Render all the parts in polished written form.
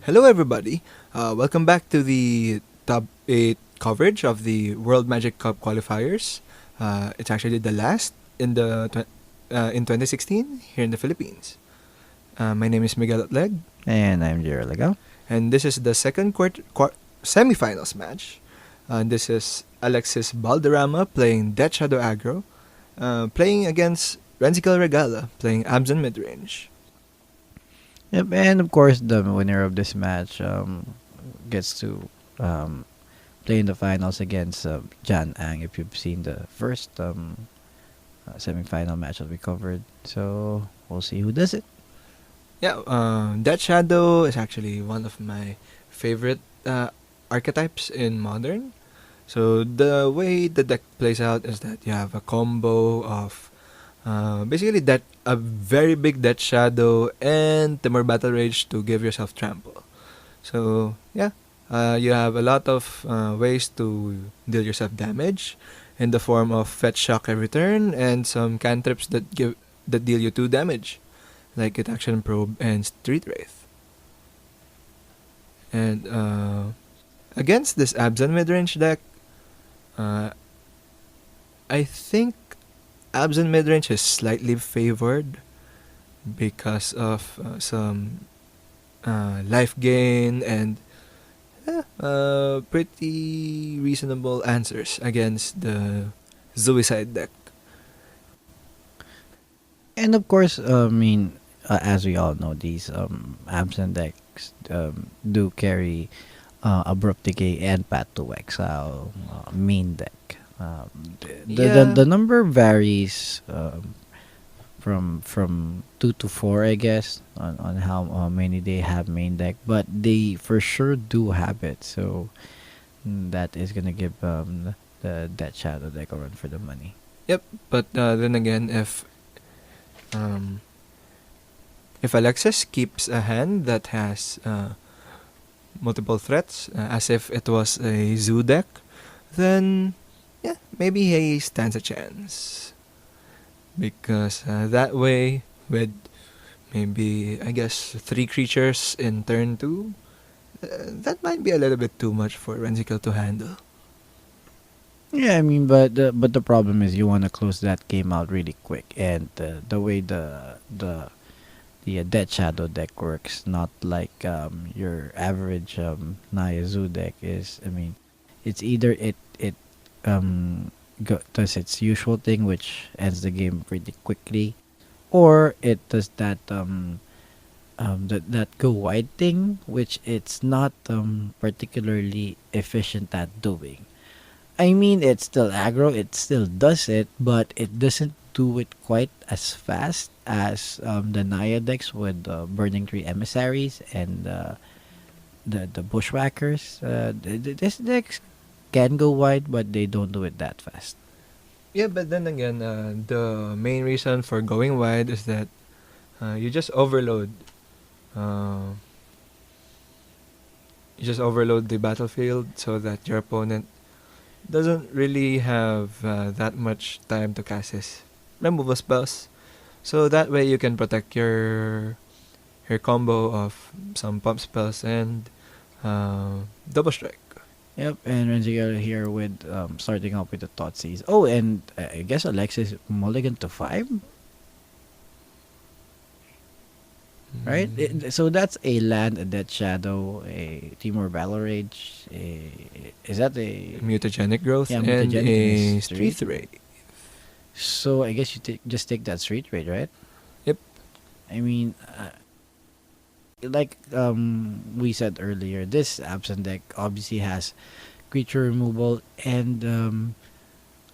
Hello, everybody. Welcome back to the top 8 coverage of the World Magic Cup qualifiers. It's actually the last in 2016 here in the Philippines. My name is Miguel Atleg, And I'm Jerry. and this is the second semifinals match. This is Alexis Balderama playing Death Shadow Aggro, playing against Renzikiel Regala playing Abzan Midrange. Yep, and of course the winner of this match gets to play in the finals against Jan Ang. If you've seen the first semifinal match that we covered, so we'll see who does it. Yeah, Death Shadow is actually one of my favorite archetypes in Modern. So the way the deck plays out is that you have a combo of basically that a very big Death Shadow and Timur Battle Rage to give yourself trample. So yeah, you have a lot of ways to deal yourself damage in the form of fetch shock every turn and some cantrips that deal you 2 damage, like It Action Probe and Street Wraith. And against this Abzan midrange deck, uh, I think Abzan midrange is slightly favored because of some life gain and pretty reasonable answers against the Suicide deck. And of course, as we all know, these absent decks do carry Abrupt Decay and Path to Exile main deck. The number varies from 2 to 4, I guess, on how many they have main deck, but they for sure do have it. So that is gonna give the Death Shadow deck a run for the money. Yep, but then again, um, if Alexis keeps a hand that has multiple threats, as if it was a zoo deck, then yeah, maybe he stands a chance. Because that way, with maybe, I guess, 3 creatures in turn 2, that might be a little bit too much for Renzikiel to handle. Yeah, but the problem is you want to close that game out really quick, and the way the Dead Shadow deck works, not like your average Naya Zoo deck is. It's either it does its usual thing, which ends the game pretty quickly, or it does that go wide thing, which it's not particularly efficient at doing. It's still aggro, it still does it, but it doesn't do it quite as fast as the Naya decks with Burning Tree Emissaries and the Bushwhackers. This decks can go wide, but they don't do it that fast. Yeah, but then again, the main reason for going wide is that you just overload. Uh, you just overload the battlefield so that your opponent doesn't really have that much time to cast his removal spells. So that way you can protect your combo of some pump spells and double strike. Yep, and Renzikiel here with starting off with the Thoughtseize. Oh, and I guess Alexis mulligan to 5, right? So that's a land, a Dead Shadow, a Timur Battle Rage. Is that a Mutagenic growth yeah and mutagenic a in street ray. So I guess you just take that Street Raid, right? Yep. I mean, like we said earlier, this absent deck obviously has creature removal, and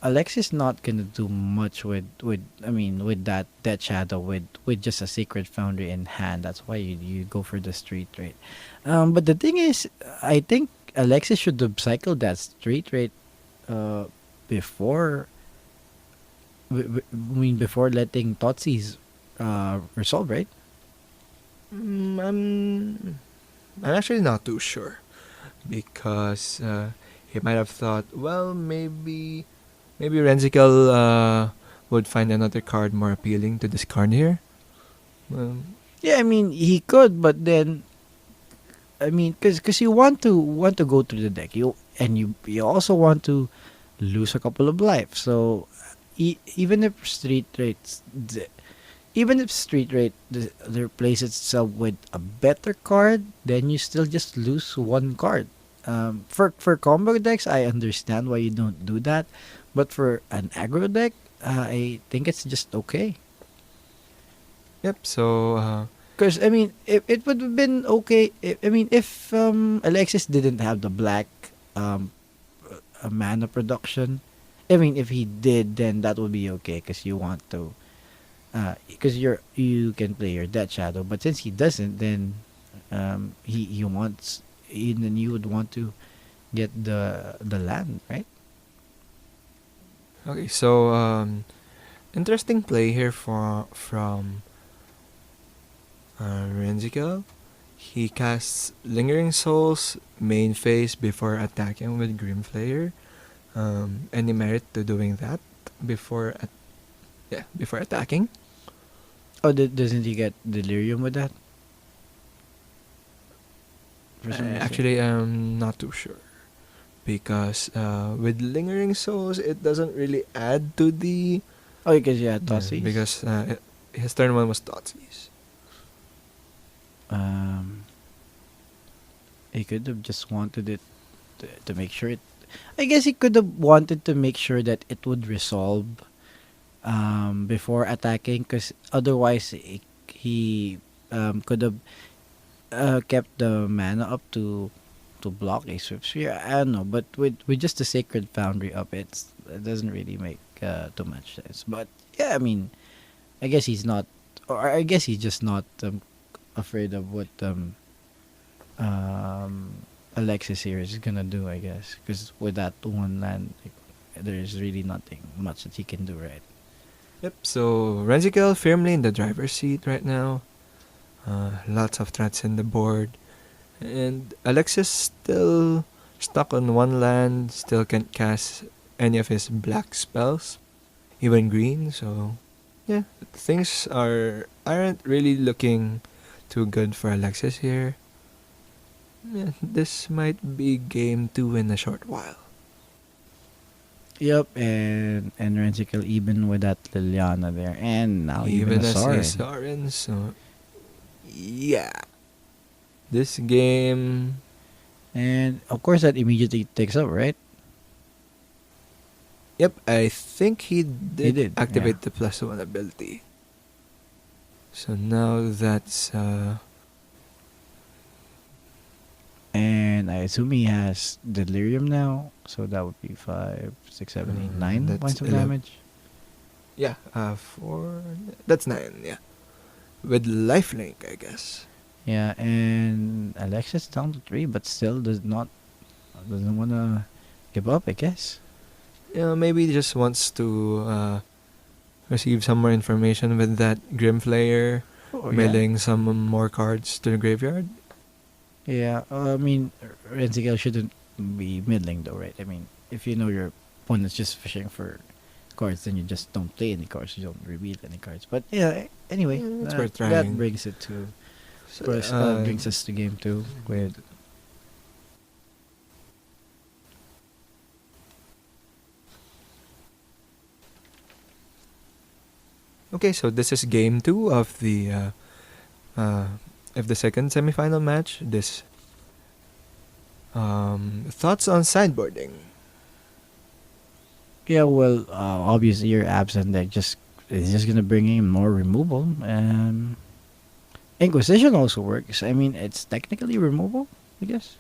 Alexis not gonna do much with that Shadow with just a Sacred Foundry in hand. That's why you go for the Street Raid. But the thing is, I think Alexis should have cycled that Street Raid before. Before letting Thoughtseize resolve, right? Mm, I'm actually not too sure because he might have thought, well, maybe Renzikel would find another card more appealing to discard here. Um, Yeah, he could, but then I mean, because you want to go through the deck, you also want to lose a couple of life. So even if street rate replaces itself with a better card, then you still just lose one card. For combo decks, I understand why you don't do that, but for an aggro deck, I think it's just okay. Yep. So Because I mean, it would have been okay. I mean, if Alexis didn't have the black um mana production, I mean, if he did, then that would be okay. Because you want to, because you can play your Death Shadow. But since he doesn't, then he wants, then you would want to get the land, right? okay. So interesting play here from Renzikiel. He casts Lingering Souls main phase before attacking with Grimflayer. Any merit to doing that before before attacking? Oh, doesn't he get delirium with that? For some reason. Actually, I'm not too sure because with Lingering Souls, it doesn't really add to the Oh, because yeah, Tossies. because his turn one was Thoughtseize. Um, he could have just wanted it to make sure it. I guess he could have wanted to make sure that it would resolve before attacking, because otherwise he could have kept the mana up to block a Swift Sphere. I don't know, but with just the Sacred Foundry up, it doesn't really make too much sense. But yeah, I mean, I guess he's not, or I guess he's just not afraid of what Alexis here is gonna do. I guess because with that one land, there's really nothing much that he can do, right? Yep. So Renzikiel firmly in the driver's seat right now. Lots of threats in the board, and Alexis still stuck on one land. Still can't cast any of his black spells, even green. So yeah, things aren't really looking too good for Alexis here. Yeah, this might be game 2 in a short while. Yep, and Renzikiel even with that Liliana there, and now even Even a as a Sorin. Sorin, so yeah. This game, And of course that immediately takes up, right? yep, I think he did, did, activate yeah. the +1 ability. So now that's And I assume he has Delirium now, so that would be 5, 6, 7, 8, 9 that's points of 11. damage. yeah, 4, that's 9, yeah. With lifelink, I guess. Yeah, and Alexis down to 3, but still doesn't want to give up, I guess. Yeah, maybe he just wants to receive some more information with that Grimflayer, Oh, mailing some more cards to the graveyard. Yeah, I mean, Renzikiel shouldn't be middling though, right? I mean, if you know your opponent's just fishing for cards, then you just don't play any cards. You don't reveal any cards. But yeah, anyway, It's worth that trying. brings it to So, brings us to game 2 with okay, so this is game 2 of the second semifinal match. This thoughts on sideboarding. yeah. Well, obviously your Abzan deck is just gonna bring in more removal. Inquisition also works. I mean, it's technically removal, I guess.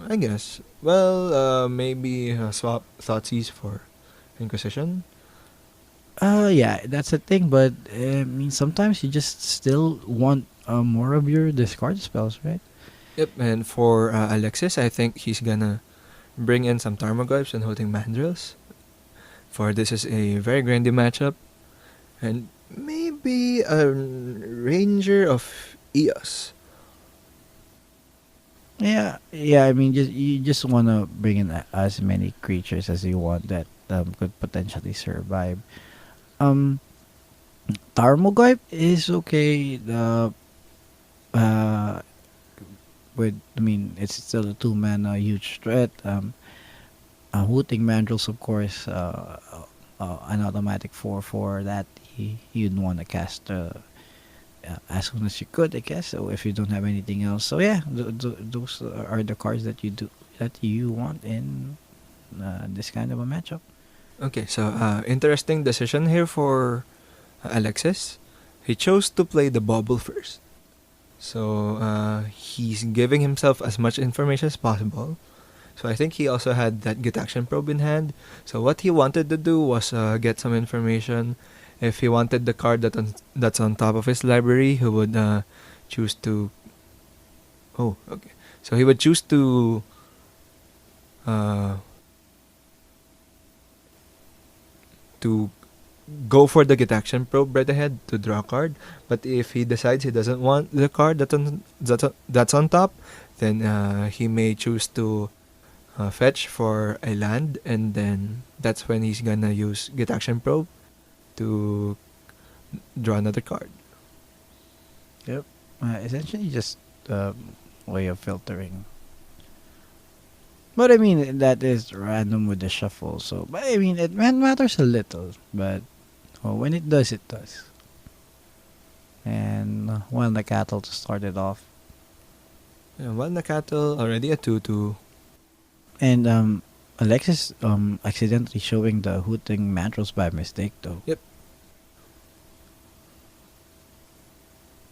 I guess. Well, maybe swap Thoughtseize for Inquisition. Yeah, that's the thing. But I mean, sometimes you just still want more of your discard spells, right? Yep, and for Alexis, I think he's gonna bring in some Tarmogoyfs and Holding Mandrills. For this is a very grindy matchup. And maybe a Ranger of Eos. Yeah, yeah. I mean, you just want to bring in as many creatures as you want that could potentially survive. Um, Tarmogoyf is okay. Uh, it's still a 2 mana huge threat. Hooting Mandrills, of course, an automatic 4/4 that you'd want to cast as soon as you could, I guess. So if you don't have anything else, so yeah, those are the cards that you want in this kind of a matchup. Okay, so interesting decision here for Alexis. He chose to play the bubble first. So he's giving himself as much information as possible. So I think he also had that Git Action Probe in hand. So what he wanted to do was get some information. If he wanted the card that's on top of his library, he would choose to. Oh, okay. So he would choose uh, to go for the Git Action Probe right ahead to draw a card. But if he decides he doesn't want the card that's on top, then he may choose to fetch for a land, and then that's when he's gonna use Git Action Probe to draw another card. Yep. Essentially, just way of filtering. But I mean, that is random with the shuffle. So, but I mean, it matters a little. But when it does, it does. And the cattle to start it off. Yeah, one the cattle already a 2/2. And Alexis accidentally showing the hooting mantras by mistake though. Yep.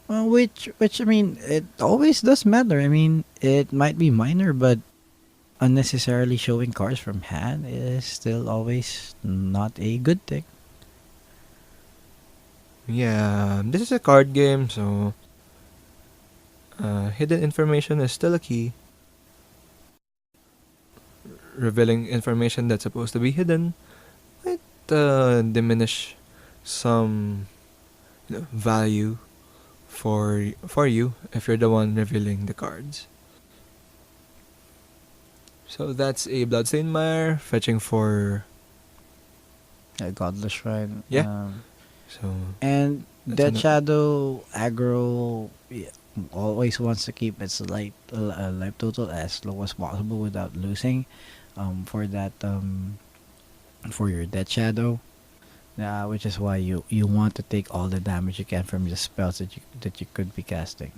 Which I mean, it always does matter. I mean, it might be minor, but unnecessarily showing cards from hand is still always not a good thing. Yeah, this is a card game, so hidden information is still a key. Revealing information that's supposed to be hidden might diminish some value for you if you're the one revealing the cards. So that's a Bloodstained Mire fetching for A Godless Shrine. Yeah. So And that's Dead ano- Shadow aggro, yeah, always wants to keep its life total as low as possible without losing. For that for your Dead Shadow, which is why you want to take all the damage you can from the spells that you could be casting.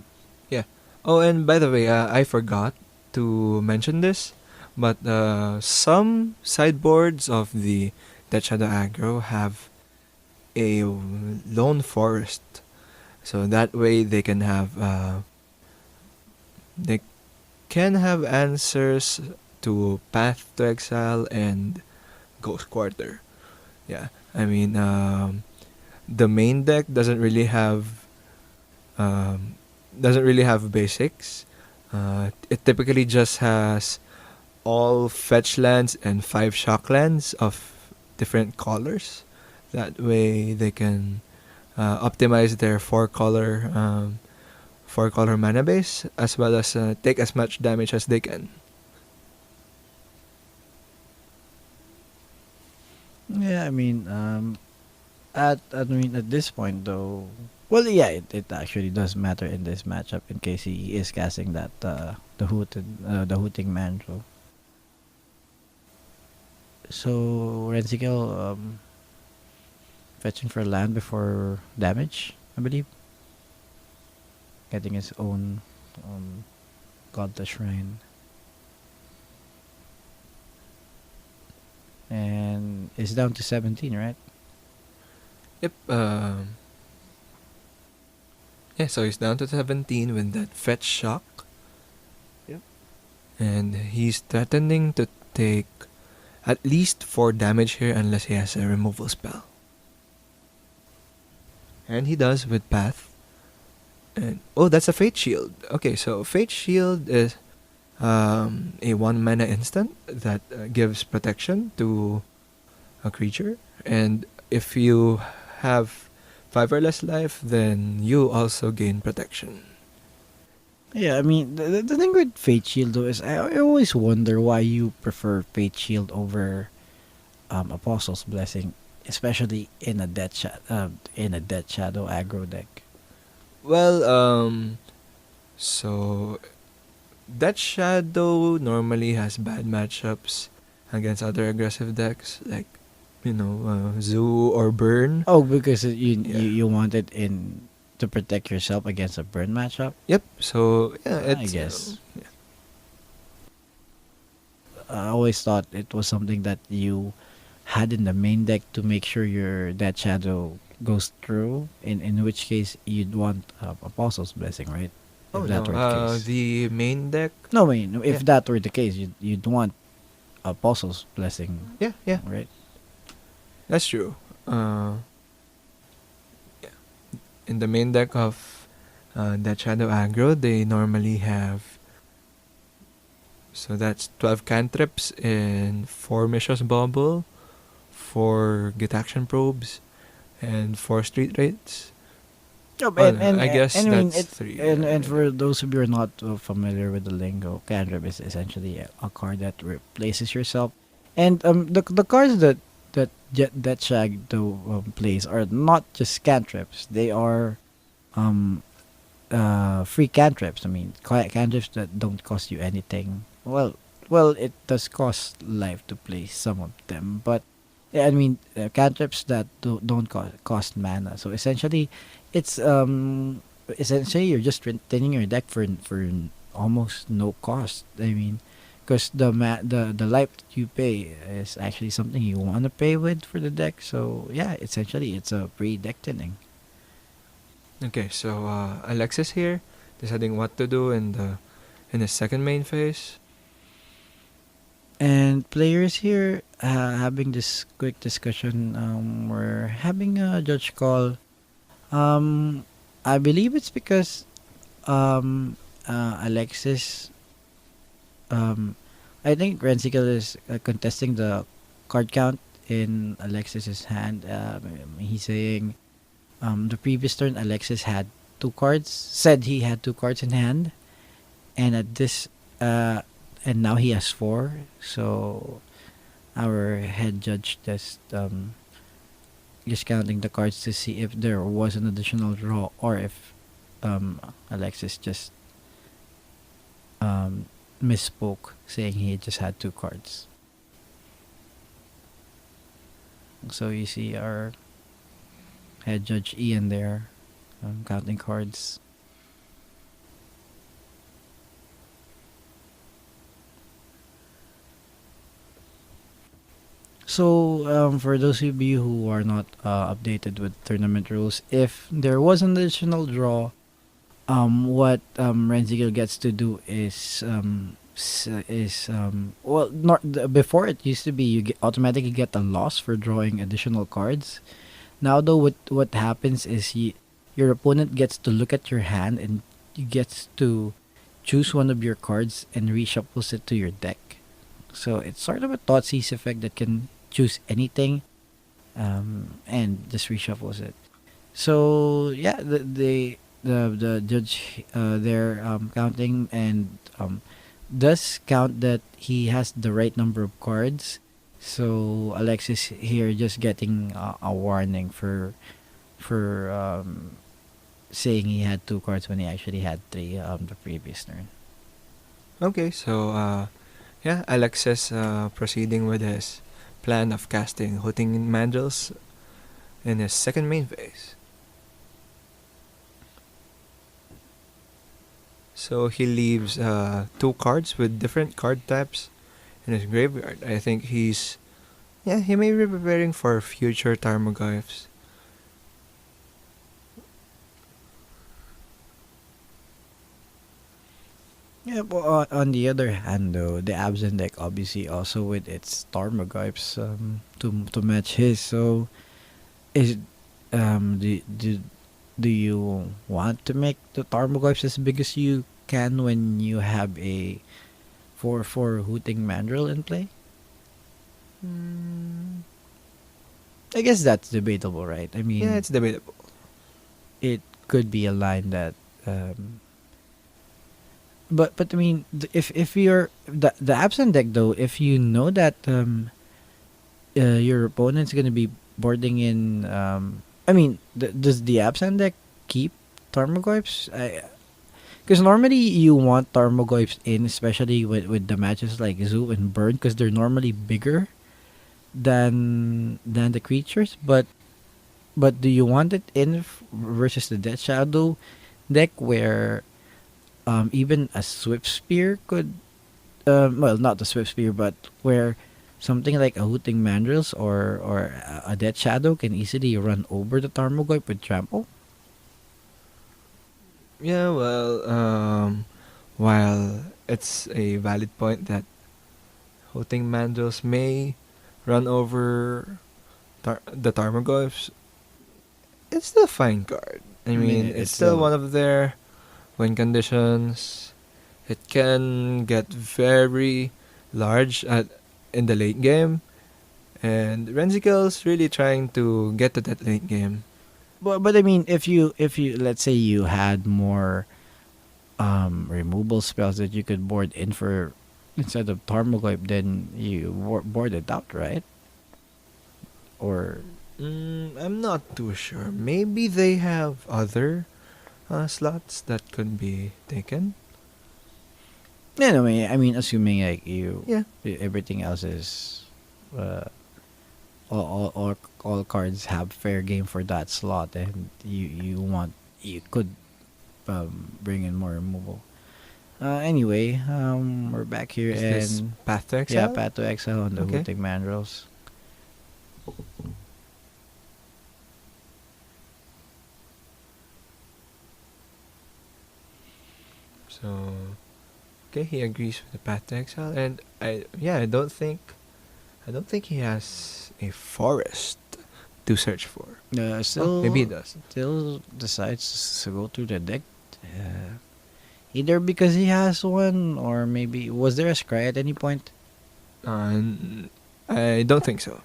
yeah. Oh, and by the way, I forgot to mention this, but some sideboards of the Dead Shadow aggro have a lone forest, so that way they can have answers to Path to Exile and Ghost Quarter. Yeah, I mean, the main deck doesn't really have basics. It typically just has all fetch lands and 5 shock lands of different colors. That way they can optimize their 4 color mana base, as well as take as much damage as they can. Yeah, I mean, at this point though, well, yeah, it actually does matter in this matchup in case he is casting that the hooting mantle. So Renzikiel fetching for land before damage, I believe, getting his own godless shrine, and is down to 17, right? Yep. Yeah, so he's down to 17 with that fetch shock. Yep. And he's threatening to take at least 4 damage here unless he has a removal spell. And he does with Path. And oh, that's a Fate Shield. Okay, so Fate Shield is a 1 mana instant that gives protection to a creature. And if you have 5 or less life, then you also gain protection. Yeah, I mean, the thing with Fate Shield though is I always wonder why you prefer Fate Shield over Apostle's Blessing, especially in a Dead Shadow aggro deck. Well, so that Shadow normally has bad matchups against other aggressive decks like Zoo or Burn. Oh, because Yeah. you want it in to protect yourself against a burn matchup. Yep. So yeah, I it's guess yeah. I always thought it was something that you had in the main deck to make sure your that shadow goes through. In which case you'd want Apostle's Blessing, right? Oh If no. that were the case. The main deck. No, I mean, if Yeah. that were the case, you'd want Apostle's Blessing, Yeah. Yeah. right? That's true. Yeah. In the main deck of that Shadow Aggro, they normally have. So that's 12 cantrips in 4 Mishra's Bubble, 4 Get Action Probes, and 4 Street Rates. Yep, Oh, no, I guess and I mean that's it, 3. and for those of you who are not familiar with the lingo, cantrip is essentially a card that replaces yourself, and the cards that Shagdo plays are not just cantrips; they are um free cantrips. I mean, cantrips that don't cost you anything. Well, it does cost life to play some of them, but yeah, I mean, cantrips that don't cost mana. So essentially, it's essentially you're just thinning your deck for almost no cost. I mean, because the life that you pay is actually something you want to pay with for the deck. So yeah, essentially it's a free deck thinning. Okay, so Alexis here, deciding what to do in the second main phase. And players here having this quick discussion. We're having a judge call. Um, I believe it's because Alexis. Um, I think Renzikiel is contesting the card count in Alexis's hand. He's saying the previous turn Alexis had 2 cards. Said he had 2 cards in hand, and at this and now he has 4. So our head judge just counting the cards to see if there was an additional draw or if Alexis just um, misspoke, saying he just had 2 cards. So you see our head judge Ian there counting cards. So, for those of you who are not updated with tournament rules, if there was an additional draw, what Renzikiel gets to do is well, not before it used to be you automatically get a loss for drawing additional cards. Now though, what happens is your opponent gets to look at your hand and gets to choose one of your cards and reshuffles it to your deck. So it's sort of a Thoughtseize effect that can choose anything and just reshuffles it. So yeah, the judge there counting and does count that he has the right number of cards. So Alexis here just getting a warning for saying he had 2 cards when he actually had 3 the previous turn. Okay, so yeah, Alexis proceeding with his plan of casting Hooting Mandrills in his second main phase. So he leaves 2 cards with different card types in his graveyard. I think he may be preparing for future Tarmogoyfs. Yeah, well, on the other hand, though, the Abzan deck obviously also with its Tarmogoyfs to match his. So, is do you want to make the Tarmogoyfs as big as you can when you have a 4/4 Hooting Mandrill in play? Mm, I guess that's debatable, right? I yeah, mean, it's debatable. it could be a line that but I mean, if you're the absent deck though, if you know that your opponent's gonna be boarding in, I mean, does the absent deck keep Tarmogoyfs? Because normally you want Tarmogoyfs in, especially with the matches like Zoo and Burn, because they're normally bigger than the creatures. But do you want it in versus the Death Shadow deck where even a Swift Spear could, well, not the Swift Spear, but where something like a Hooting Mandrills or a Death Shadow can easily run over the Tarmogoyf with Trample? Yeah, well, while it's a valid point that Hooting Mandrills may run over the Tarmogoyfs, it's still a fine card. I mean, it's It's still still one of their win conditions. It can get very large in the late game, and Renzikiel's really trying to get to that late game. but I mean, if you let's say you had more removal spells that you could board in for instead of Tarmogoyf, then you board it out, right? Or I'm not too sure. Maybe they have other slots that could be taken. anyway, I mean, assuming like Yeah. everything else is uh, all cards have fair game for that slot, and you could bring in more removal. Anyway, we're back here, Is this and Path to yeah, Exile? Path to Exile on the Okay. Hooting Mandrills. So, okay, he agrees with the Path to Exile, and I don't think he has a forest to search for. Oh, maybe he does. Still decides to go through the deck. Either because he has one, or maybe was there a scry at any point? I don't think so.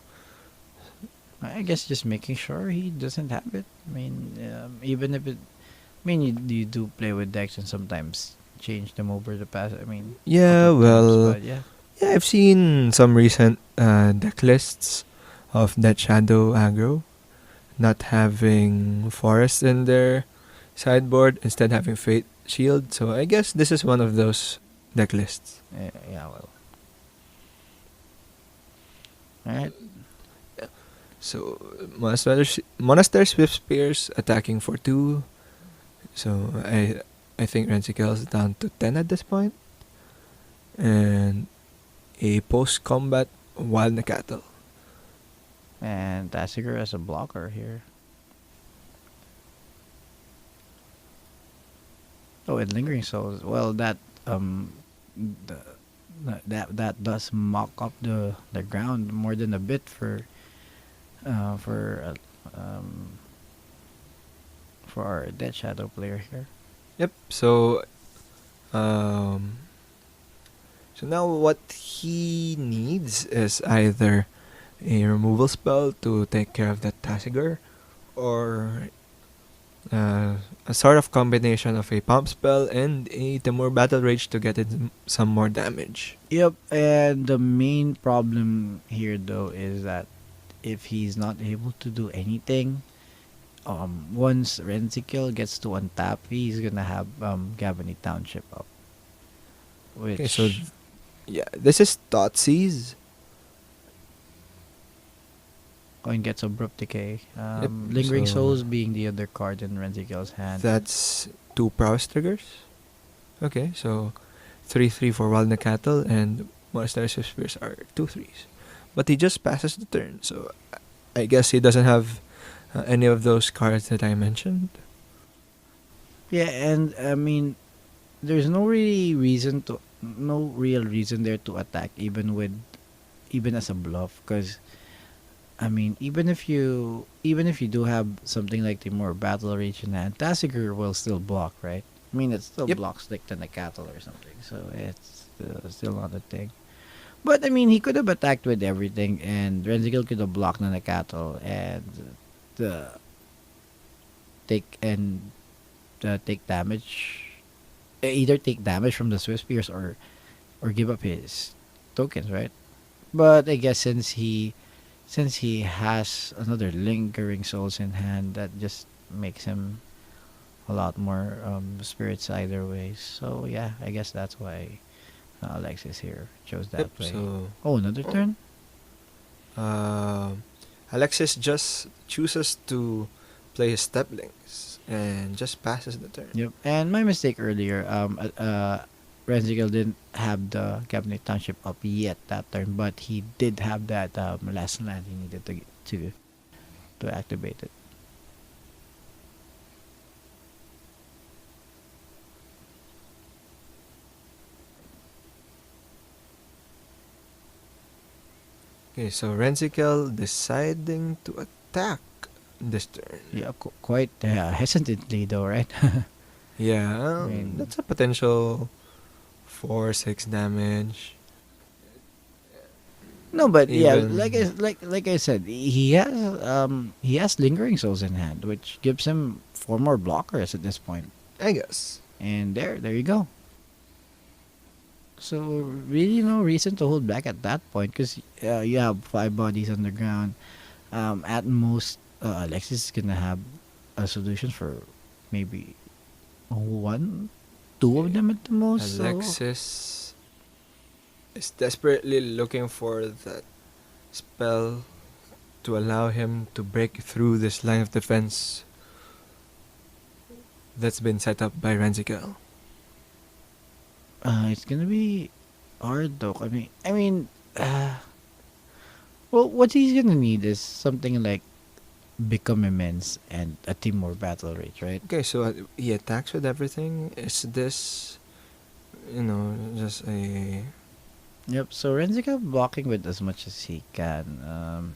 I guess just making sure he doesn't have it. I mean, even if it, I mean, you do play with decks and sometimes change them over the past. I mean, Yeah, couple of times, well, but yeah. yeah, I've seen some recent deck lists of that Shadow aggro not having forest in their sideboard, instead having Fate Shield. So I guess this is one of those deck lists. Yeah, well. Alright. So Monastery Swift Spears attacking for 2. So I think Renzikiel is down to 10 at this point. And a post combat Wild Cattle. And Tasigur as a blocker here. Oh, and Lingering Souls. Well, the, that does mock up the ground more than a bit for for our Dead Shadow player here. Yep. Um so now what he needs is either a removal spell to take care of that Tasigur, or a sort of combination of a pump spell and a Timur Battle Rage to get it some more damage. Yep, and the main problem here though is that if he's not able to do anything, once Renzikiel gets to untap, he's gonna have Gavany Township up, which Okay, so yeah, this is Thoughtseize. Coin gets Abrupt Decay. Yep, Lingering so Souls being the other card in Renzikiel's hand. That's 2 prowess triggers. Okay, so 3/3 for Wild Cattle and Monastery Swift Spears are 2/3s. But he just passes the turn, so I guess he doesn't have any of those cards that I mentioned. Yeah, and I mean, there's no real reason there to attack, even as a bluff, because I mean, even if you do have something like the more Battle Rage in hand, Tasigur will still block, right? I mean, it still Yep. blocks like the Cattle or something, so it's still not a thing. But I mean, he could have attacked with everything, and Renzikiel could have blocked the Cattle and the take damage. Either take damage from the Swift Spears or give up his tokens, right? But I guess since he has another Lingering Souls in hand, that just makes him a lot more spirits either way. So yeah, I guess that's why Alexis here chose Yep. that play. So Oh, another turn. uh, Alexis just chooses to play his step links and just passes the turn. Yep. And my mistake earlier. Renzikiel didn't have the Cabinet Township up yet that turn, but he did have that last land he needed to activate it. Okay, so Renzikel deciding to attack this turn. Yeah, quite hesitantly though, right? Yeah, I mean, that's a potential 4-6 damage. no, but yeah, Even like I said, he has lingering souls in hand, which gives him 4 more blockers at this point. I guess. And there you go. So really no reason to hold back at that point because you have 5 bodies on the ground. At most, Alexis is gonna have a solution for maybe one, two of them at the most. So Alexis is desperately looking for that spell to allow him to break through this line of defense that's been set up by Renzikel. it's gonna be hard though. Well, what he's gonna need is something like become immense and a team more battle rate, right? Okay, so he attacks with everything. Is this, just a... Yep. So Renzica blocking with as much as he can. Um.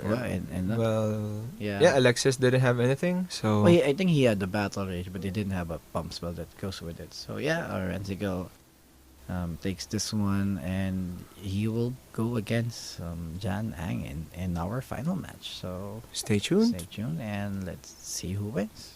Well, and not, Well, yeah. yeah, Alexis didn't have anything, so... Well, I think he had the battle rage, but he didn't have a pump spell that goes with it. So yeah, Renzico takes this one, and he will go against Jan Ang in our final match. So Stay tuned. stay tuned, and let's see who wins.